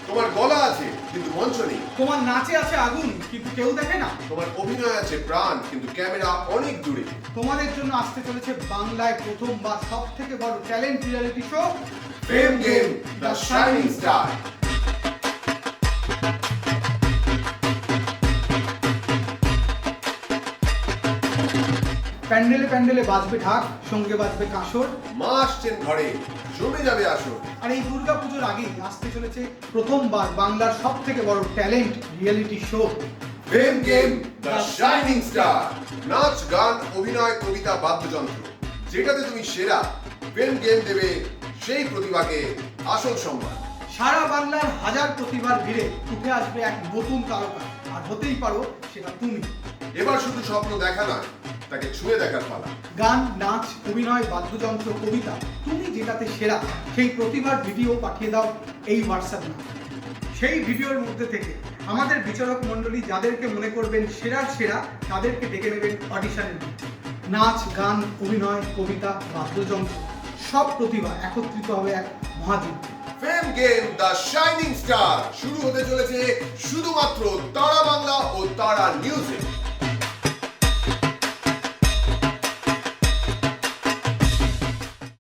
তোমার গলা আছে কিন্তু মঞ্চ নেই। তোমার নাচে আছে আগুন কিন্তু কেউ দেখে না। তোমার অভিনয় আছে প্রাণ কিন্তু ক্যামেরা অনেক দূরে। তোমাদের জন্য আসতে চলেছে বাংলায় প্রথমবার সব থেকে বড় talent reality show fame game the shining star. প্যান্ডেলে প্যান্ডেলে বাজবে ঢাক, সঙ্গে বাজবে কাঁসর। মা আসছেন ঘরে, জমে যাবে আসর। আর এই দুর্গাপুজোর আগেই আসতে চলেছে প্রথমবার বাংলার সব থেকে বড় talent reality show fame game the shining star. নাচ, গান, অভিনয়, কবিতা, বাদ্যযন্ত্র, যেটাতে তুমি সেরা, ফেম গেম দেবে সেই প্রতিভাকে আসল সম্মান। সারা বাংলার হাজার প্রতিভার ভিড়ে উঠে আসবে এক নতুন তারকা, আর হতেই পারো সেটা তুমি। এবার শুধু স্বপ্ন দেখা নয়, তাকে ছুঁয়ে দেখার পালা। গান, নাচ, অভিনয়, বাদ্যযন্ত্র, কবিতা, তুমি যেটাতে সেরা সেই প্রতিভার ভিডিও পাঠিয়ে দাও এই হোয়াটসঅ্যাপ নাম্বারে। সেই ভিডিওর মধ্যে থেকে আমাদের বিচারক মণ্ডলী যাদেরকে মনে করবেন সেরার সেরা তাদেরকে ডেকে নেবেন অডিশনের মধ্যে। নাচ, গান, অভিনয়, কবিতা, বাদ্যযন্ত্র সব প্রতিভা একত্রিত হবে এক মহাযজ্ঞ। ফেম গেম দ্য শাইনিং স্টার শুরু হতে চলেছে শুধুমাত্র তারা বাংলা ও তারা নিউজে।